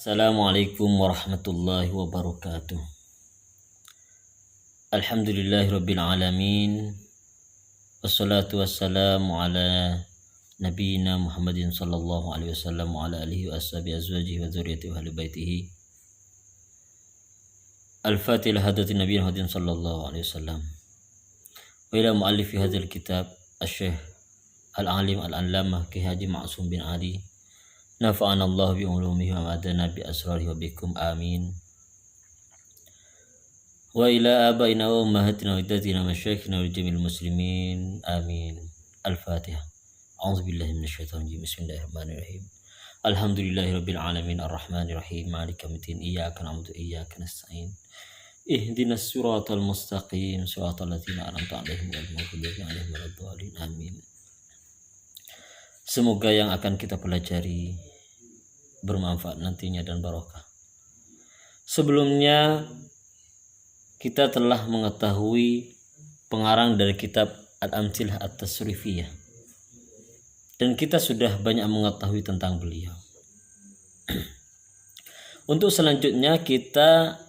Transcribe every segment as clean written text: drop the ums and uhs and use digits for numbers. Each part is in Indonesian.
Assalamualaikum warahmatullahi wabarakatuh. Alhamdulillahirabbil alamin. Wassalatu wassalamu ala nabiyyina Muhammadin sallallahu alaihi wasallam wa ala alihi wa ashabihi azwajihi wa dzurriyyatihi wa ahli baitihi. Al-Fatihah hadatin nabiyina Muhammadin sallallahu alaihi wasallam. Wa ila muallifi hadzal kitab Asy-Syaikh Al-Alim Al-Allamah Ki Haji Ma'sum bin Ali. Nafa'ana Allah bi ulumihi wa adana bi asrarihi wa bikum amin. Wa ila abaina wa ummahatina wa iddatina wa masyayikhina wa jamil muslimin amin. Al-Fatihah. A'udzu billahi minasyaitonir rajim. Bismillahirrahmanirrahim. Alhamdulillahirabbil alamin arrahmanir rahim maliki yaumiddin iyyaka na'budu wa iyyaka nasta'in. Ihdinas siratal mustaqim siratal ladzina an'amta 'alaihim ghairil maghdubi 'alaihim waladdallin amin. Semoga yang akan kita pelajari bermanfaat nantinya dan barokah. Sebelumnya kita telah mengetahui pengarang dari kitab Al-Amtsilah At-Tasrifiyah dan kita sudah banyak mengetahui tentang beliau. Untuk selanjutnya kita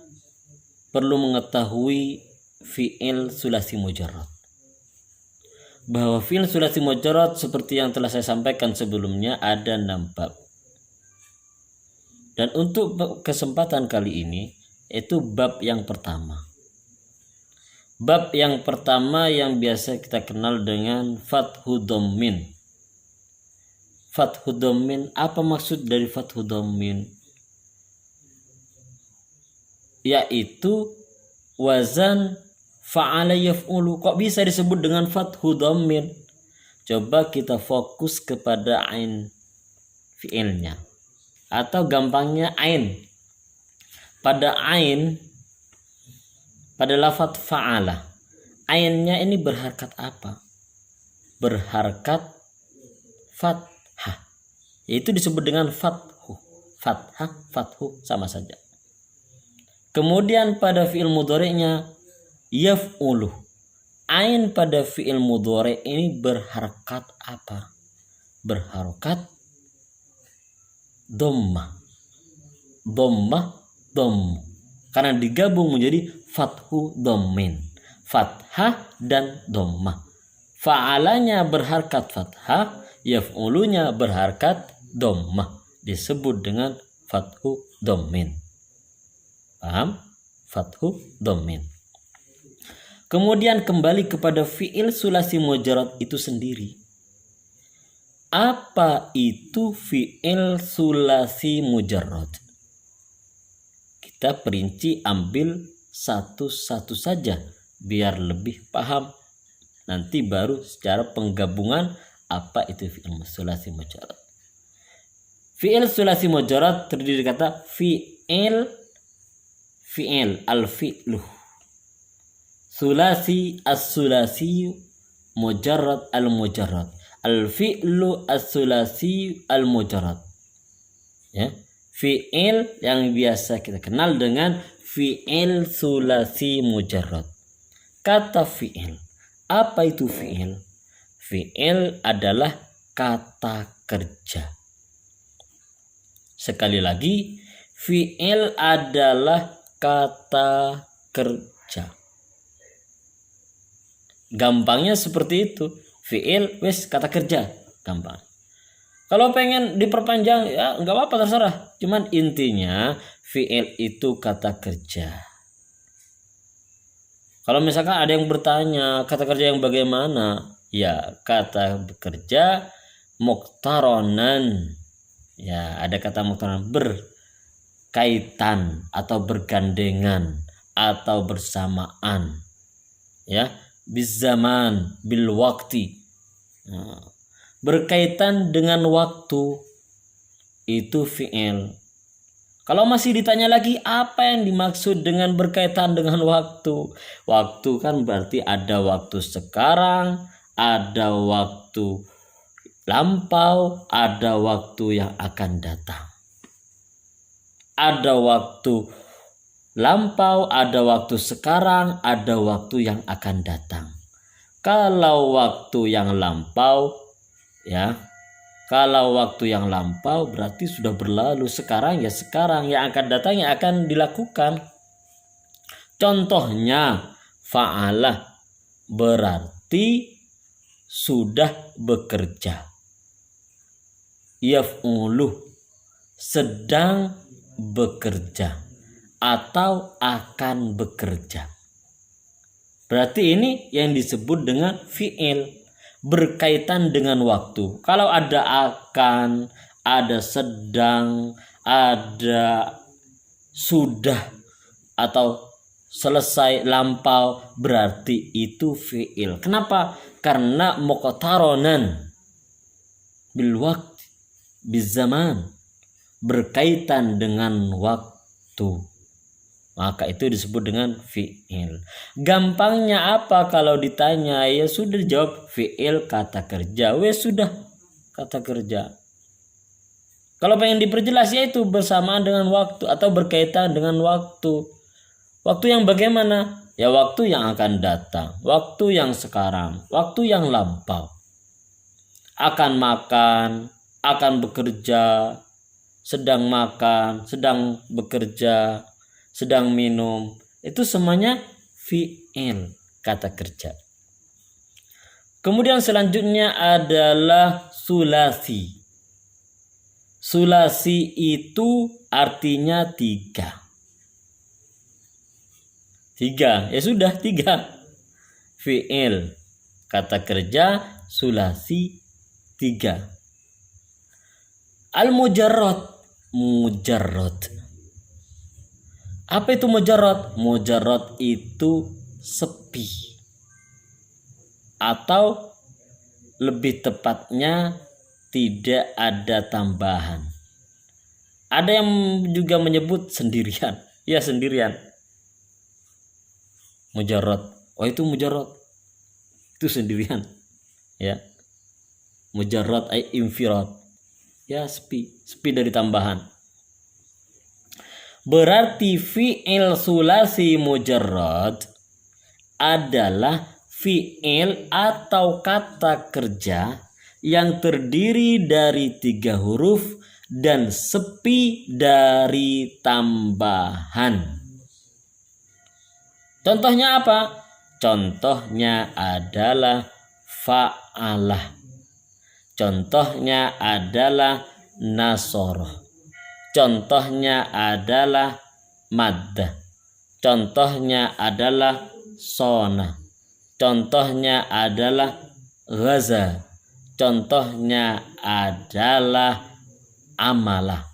perlu mengetahui fi'il sulasi mujarrad. Bahwa fi'il sulasi mujarrad seperti yang telah saya sampaikan sebelumnya ada 6 bab. Dan untuk kesempatan kali ini itu bab yang pertama. Bab yang pertama yang biasa kita kenal dengan fathu dhammin. Fathu dhammin, apa maksud dari fathu dhammin? Yaitu wazan fa'ala yaf'ulu. Kok bisa disebut dengan fathu dhammin? Coba kita fokus kepada ain fi'ilnya. Atau gampangnya ain. Pada ain, pada lafadz fa'ala, ainnya ini berharkat apa? Berharkat fathah. Yaitu disebut dengan fathu. Fathah, fathu sama saja. Kemudian pada fi'il mudhari'nya yaf'ulu. Ain pada fi'il mudhari' ini berharkat apa? Berharkat dhammah. Dhammah, dhamm. Karena digabung menjadi fathu dhammin. Fathah dan dhammah. Fa'alanya berharkat fathah, yaf'ulunya berharkat dhammah. Disebut dengan fathu dhammin. Paham? Fathu dhammin. Kemudian kembali kepada fi'il sulasi mujarrad itu sendiri. Apa itu fi'il sulasi mujarrad? Kita perinci ambil satu-satu saja biar lebih paham. Nanti baru secara penggabungan apa itu fi'il sulasi mujarrad. Fi'il sulasi mujarrad terdiri dari kata fi'il, al-fi'lu. Sulasi as-sulasi mujarrad al-mujarrad. Al-fi'lu as-sulasi al-mujarrad. Ya, fi'il yang biasa kita kenal dengan fi'il sulasi mujarrad. Kata fi'il. Apa itu fi'il? Fi'il adalah kata kerja. Sekali lagi, fi'il adalah kata kerja. Gampangnya seperti itu. Fi'il wes kata kerja, gampang. Kalau pengen diperpanjang ya nggak apa-apa, terserah. Cuman intinya fi'il itu kata kerja. Kalau misalkan ada yang bertanya kata kerja yang bagaimana, ya kata kerja muqtaronan. Ya ada kata muqtaronan, berkaitan atau bergandengan atau bersamaan. Ya, bizaman, bil wakti. Nah, berkaitan dengan waktu itu fi'il. Kalau masih ditanya lagi apa yang dimaksud dengan berkaitan dengan waktu? Waktu kan berarti ada waktu sekarang, ada waktu lampau, ada waktu yang akan datang. Ada waktu lampau, ada waktu sekarang, ada waktu yang akan datang. Kalau waktu yang lampau, ya Kalau waktu yang lampau berarti sudah berlalu. Sekarang ya sekarang, yang akan datang yang akan dilakukan. Contohnya fa'alah berarti sudah bekerja. Yaf'ulu sedang bekerja atau akan bekerja. Berarti ini yang disebut dengan fi'il, berkaitan dengan waktu. Kalau ada akan, ada sedang, ada sudah atau selesai, lampau, berarti itu fi'il. Kenapa? Karena muqtaronan bil waqt, bil zaman, berkaitan dengan waktu. Maka itu disebut dengan fi'il. Gampangnya apa kalau ditanya? Ya sudah dijawab fi'il kata kerja. Sudah kata kerja. Kalau pengen diperjelas ya itu bersamaan dengan waktu atau berkaitan dengan waktu. Waktu yang bagaimana? Ya waktu yang akan datang, waktu yang sekarang, waktu yang lampau. Akan makan, akan bekerja, sedang makan, sedang bekerja, sedang minum, itu semuanya fi'il kata kerja. Kemudian selanjutnya adalah sulasi. Sulasi itu artinya 3. 3, ya sudah 3. Fi'il kata kerja sulasi 3. Al-mujarrad, mujarrad. Apa itu mujarrad? Mujarrad itu sepi, atau lebih tepatnya tidak ada tambahan. Ada yang juga menyebut sendirian. Ya sendirian. Mujarrad. Oh itu mujarrad. Itu sendirian. Ya. Mujarrad ay infirad. Ya sepi. Sepi dari tambahan. Berarti fi'il sulasi mujarrad adalah fi'il atau kata kerja yang terdiri dari 3 huruf dan sepi dari tambahan. Contohnya apa? Contohnya adalah fa'alah. Contohnya adalah nasoroh. Contohnya adalah maddah. Contohnya adalah sona. Contohnya adalah ghaza. Contohnya adalah amalah.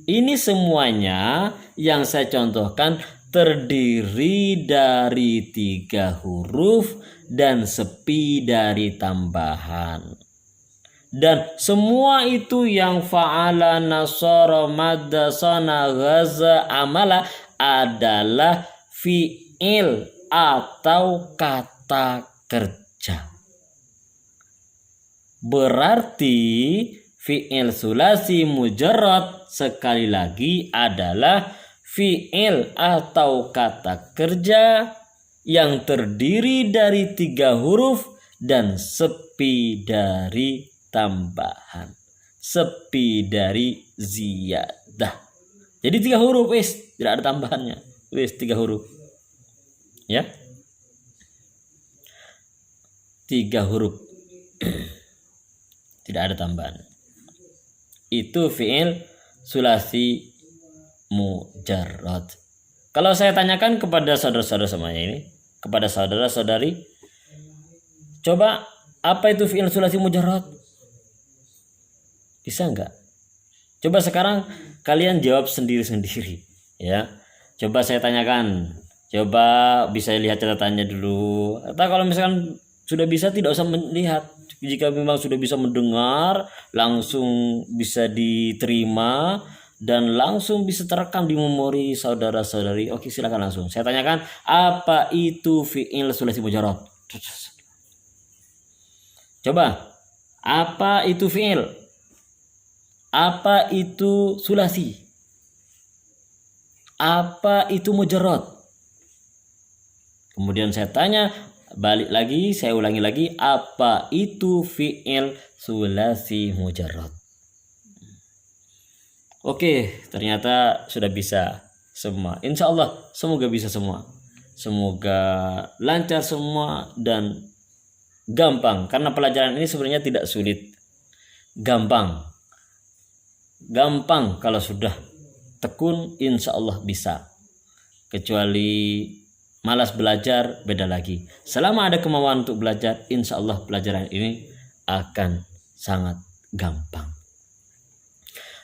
Ini semuanya yang saya contohkan terdiri dari 3 huruf dan sepi dari tambahan. Dan semua itu yang fa'ala, nasara, madda, sana, ghaza, amala adalah fi'il atau kata kerja. Berarti fi'il sulasi mujarrad sekali lagi adalah fi'il atau kata kerja yang terdiri dari 3 huruf dan sepi dari tambahan, sepi dari ziyadah. Jadi 3 huruf tidak ada tambahannya. 3 huruf. Ya. 3 huruf. Tidak ada tambahan. Itu fi'il sulasi mujarrad. Kalau saya tanyakan kepada saudara-saudara semuanya ini, kepada saudara-saudari, coba apa itu fi'il sulasi mujarrad? Bisa enggak? Coba sekarang kalian jawab sendiri-sendiri ya. Coba saya tanyakan. Coba bisa lihat catatannya dulu. Atau kalau misalkan sudah bisa tidak usah melihat. Jika memang sudah bisa mendengar, langsung bisa diterima dan langsung bisa terekam di memori saudara-saudari. Oke, silakan langsung. Saya tanyakan, apa itu fi'il sulasi mujarrad? Coba. Apa itu fi'il? Apa itu sulasi? Apa itu mujarrad? Kemudian saya tanya, Balik lagi, saya ulangi lagi, apa itu fi'il sulasi mujarrad? Oke, ternyata sudah bisa semua. Insya Allah semoga bisa semua. Semoga lancar semua dan gampang, karena pelajaran ini sebenarnya tidak sulit. Gampang kalau sudah tekun, insya Allah bisa. Kecuali malas belajar, beda lagi. Selama ada kemauan untuk belajar, insya Allah pelajaran ini akan sangat gampang.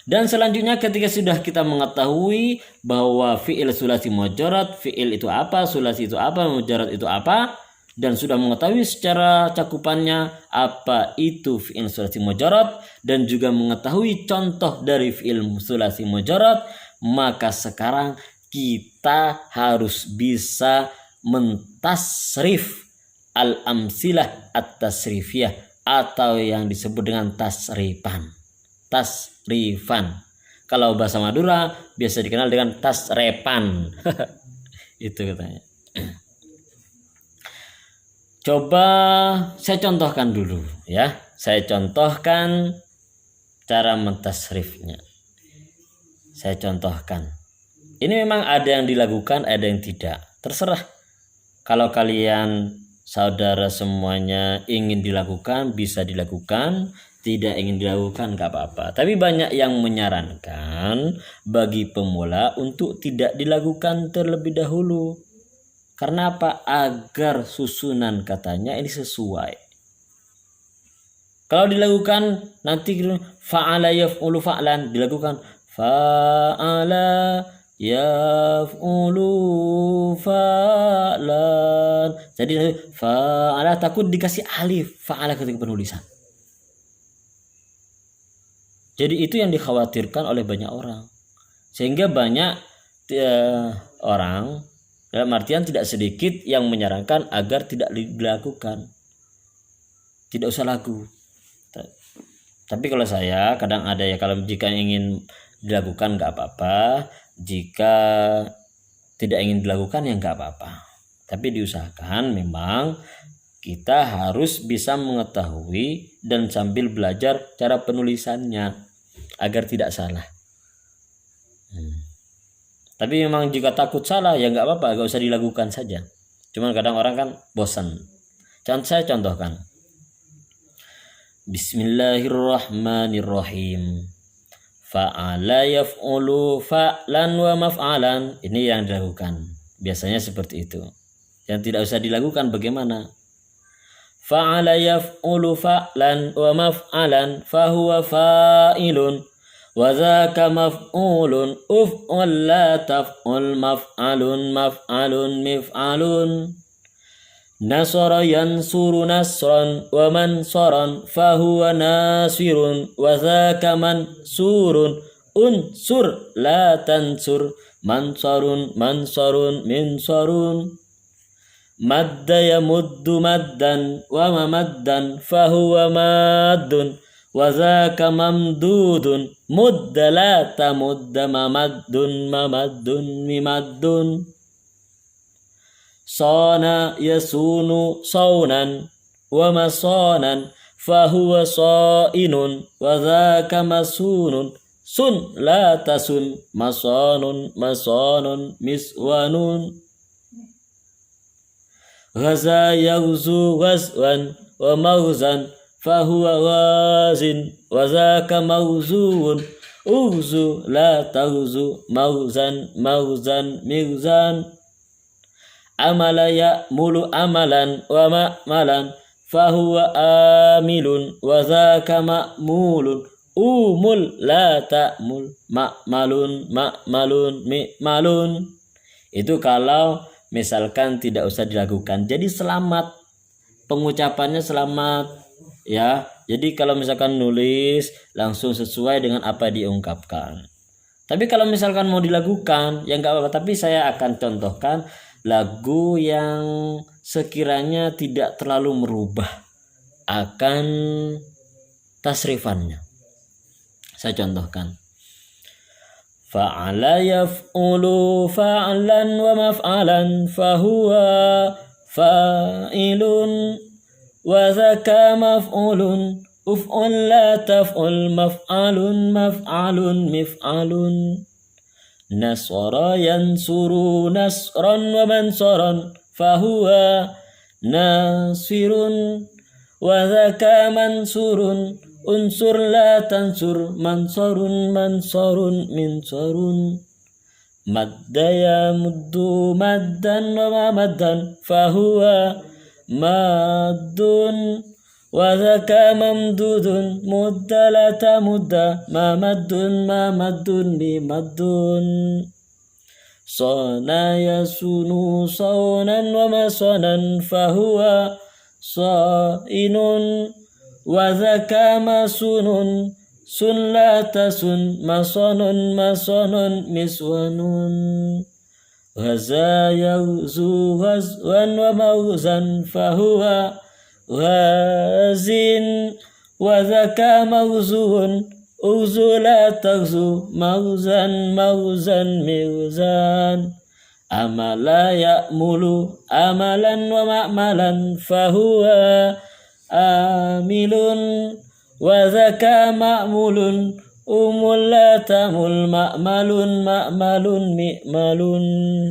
Dan selanjutnya ketika sudah kita mengetahui bahwa fi'il sulasi mujarrad, fi'il itu apa, sulasi itu apa, mujarrad itu apa, dan sudah mengetahui secara cakupannya apa itu fi'il sulasi mujarrad, dan juga mengetahui contoh dari fi'il sulasi mujarrad, maka sekarang kita harus bisa mentasrif al-amsilah at-tasrifiyah, atau yang disebut dengan tasrifan. Kalau bahasa Madura biasa dikenal dengan tasrepan. Itu katanya. Coba saya contohkan dulu ya. Saya contohkan cara mentasrifnya. Saya contohkan. Ini memang ada yang dilakukan, ada yang tidak. Terserah. Kalau kalian saudara semuanya ingin dilakukan, bisa dilakukan. Tidak ingin dilakukan gak apa-apa. Tapi banyak yang menyarankan bagi pemula untuk tidak dilakukan terlebih dahulu. Karena apa? Agar susunan katanya ini sesuai. Kalau dilakukan nanti fa'ala yaf'ulu fa'lan, dilakukan fa'ala yaf'ulu fa'lan. Jadi fa'ala takut dikasih alif fa'ala ketika penulisan. Jadi itu yang dikhawatirkan oleh banyak orang. Sehingga banyak orang, dalam artian tidak sedikit, yang menyarankan agar tidak dilakukan. Tidak usah lagu. Tapi kalau saya kadang ada ya, kalau jika ingin dilakukan gak apa-apa. Jika tidak ingin dilakukan ya gak apa-apa. Tapi diusahakan memang kita harus bisa mengetahui dan sambil belajar cara penulisannya agar tidak salah. Tapi memang jika takut salah ya nggak apa-apa, nggak usah dilakukan saja. Cuman kadang orang kan bosan. Saya contohkan. Bismillahirrahmanirrahim. Fa'ala yaf'ulu fa'lan wa maf'alan. Ini yang dilakukan. Biasanya seperti itu. Yang tidak usah dilakukan bagaimana? Fa'ala yaf'ulu fa'lan wa maf'alan fahuwa fa'ilun wa dhaka maf'ulun uf'ul la taf'ul maf'alun maf'alun mif'alun nasara yansuru nasran wa mansaran fahuwa nasirun wa dhaka mansurun unsur la tansur mansarun mansarun minsarun madda yamuddu maddan wa mamaddan fahuwa maddun wa dhaka mamdudun mudda la tamudda mamaddun mamaddun mimaddun sana yasunu saunan wa masanan fahuwa sainun wa dhaka masunun sun la tasun masanun masanun miswanun ghaza yaghzu ghazwan wa maghzan fahuwa ghazin wa dhaka maghzuun ughzu la taghzu maghzan maghzan mighzan amala ya'mulu amalan wa ma'malan fahuwa amilun wa dhaka ma'mulun umul la ta'mul ma'malun ma'malun mi'malun. Itu kalau misalkan tidak usah dilakukan, jadi selamat, pengucapannya selamat ya. Jadi kalau misalkan nulis langsung sesuai dengan apa diungkapkan. Tapi kalau misalkan mau dilakukan ya nggak apa-apa. Tapi saya akan contohkan lagu yang sekiranya tidak terlalu merubah akan tasrifannya. Saya contohkan. Fa'ala yaf'ulu fa'lan wa maf'alan fahuwa fa'ilun wa dzaka maf'ulun uf'ul la taf'ul maf'alun maf'alun mif'alun nasara yansuru nasran wa mansaran fahuwa nasirun wa dzaka mansurun unsur la tansur mansarun mansarun minsarun madda ya muddu maddan wa ma maddan fahuwa maddun wa dzaka mamdudun mudda la tamudda ma maddun bi maddun sana yasunu saunan wa masanan fahuwa sainun wa dzaka masunun sun la tasun masanun masanun miswanun waza yauzu wazwan wa mauzan fahuwa wazin wa dzaka mawzun uzu la taghzu mauzan mauzan mizan amala ya'mulu amalan wa ma'malan fahuwa amilun wa dzaka ma'mulun umul la tamul ma'malun ma'malun mi'malun.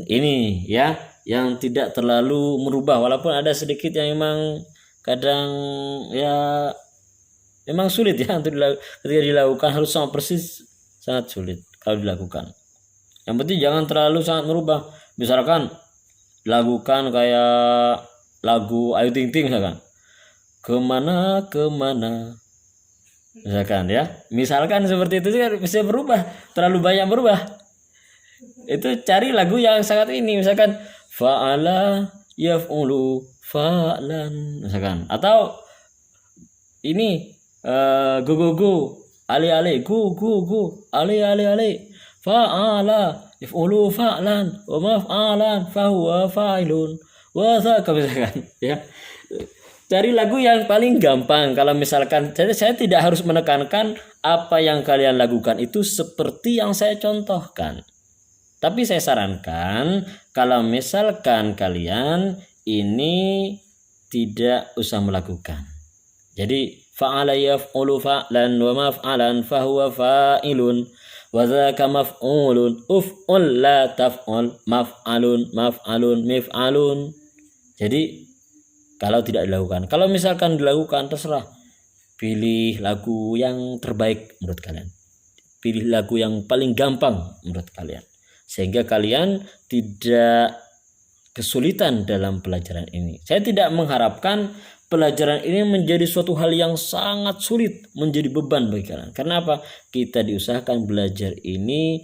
Ini ya yang tidak terlalu merubah, walaupun ada sedikit yang memang kadang ya memang sulit ya untuk ketika dilakukan, harus sama persis, sangat sulit kalau dilakukan. Yang penting jangan terlalu sangat merubah. Misalkan lakukan kayak lagu Ayu Ting Ting misalkan, kemana kemana misalkan seperti itu kan bisa berubah, terlalu banyak berubah. Itu cari lagu yang sangat ini, misalkan fa'ala yaf'ulu fa'lan misalkan, atau ini go go go ali ali go go go ali ali ali fa'ala yaf'ulu fa'lan wa maf'alan fahuwa fa'ilun wa dzaka misalkan ya. Cari lagu yang paling gampang. Kalau misalkan saya tidak harus menekankan apa yang kalian lakukan itu seperti yang saya contohkan. Tapi saya sarankan kalau misalkan kalian ini tidak usah melakukan. Jadi fa'ala yaf'ulu fa'lan wa maf'alan fahuwa fa'ilun wa dzaka maf'ulun uf'ul la taf'ul maf'alun maf'alun mif'alun. Jadi kalau tidak dilakukan, kalau misalkan dilakukan terserah, pilih lagu yang terbaik menurut kalian, pilih lagu yang paling gampang menurut kalian, sehingga kalian tidak kesulitan dalam pelajaran ini. Saya tidak mengharapkan pelajaran ini menjadi suatu hal yang sangat sulit, menjadi beban bagi kalian. Karena apa? Kita diusahakan belajar ini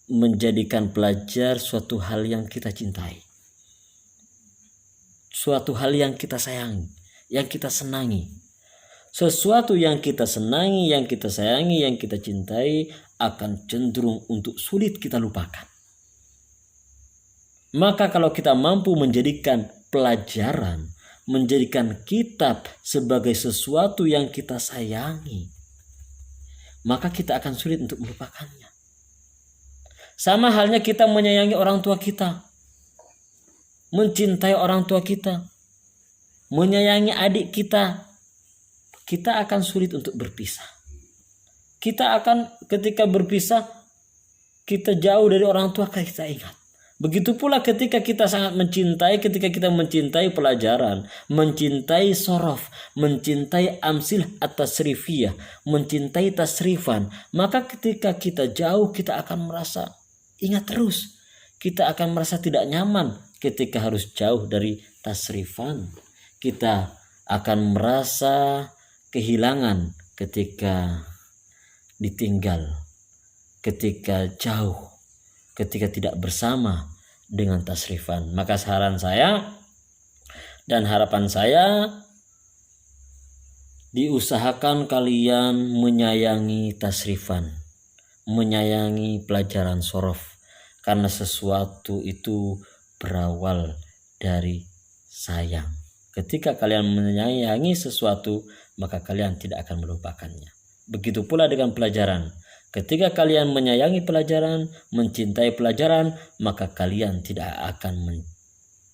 menjadikan pelajar suatu hal yang kita cintai, suatu hal yang kita sayangi, yang kita senangi. Sesuatu yang kita senangi, yang kita sayangi, yang kita cintai akan cenderung untuk sulit kita lupakan. Maka kalau kita mampu menjadikan pelajaran, menjadikan kitab sebagai sesuatu yang kita sayangi, maka kita akan sulit untuk melupakannya. Sama halnya kita menyayangi orang tua kita, mencintai orang tua kita, menyayangi adik kita, kita akan sulit untuk berpisah. Kita akan ketika berpisah, kita jauh dari orang tua kita ingat. Begitu pula ketika kita sangat mencintai, ketika kita mencintai pelajaran, mencintai sorof, mencintai amsil at-tasrifiyah, mencintai tasrifan, maka ketika kita jauh kita akan merasa ingat terus. Kita akan merasa tidak nyaman ketika harus jauh dari tasrifan. Kita akan merasa kehilangan ketika ditinggal, ketika jauh, ketika tidak bersama dengan tasrifan. Maka saran saya dan harapan saya, diusahakan kalian menyayangi tasrifan, menyayangi pelajaran sorof, karena sesuatu itu berawal dari sayang. Ketika kalian menyayangi sesuatu, maka kalian tidak akan melupakannya. Begitu pula dengan pelajaran. Ketika kalian menyayangi pelajaran, mencintai pelajaran, maka kalian tidak akan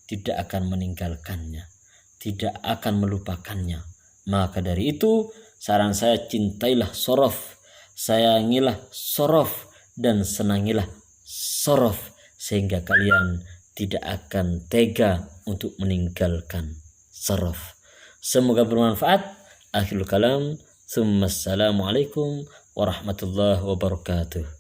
tidak akan meninggalkannya, tidak akan melupakannya. Maka dari itu saran saya, cintailah sorof, sayangilah sorof, dan senangilah sorof, sehingga kalian tidak akan tega untuk meninggalkan sorof. Semoga bermanfaat. Akhirul kalam. Assalamualaikum warahmatullahi wabarakatuh.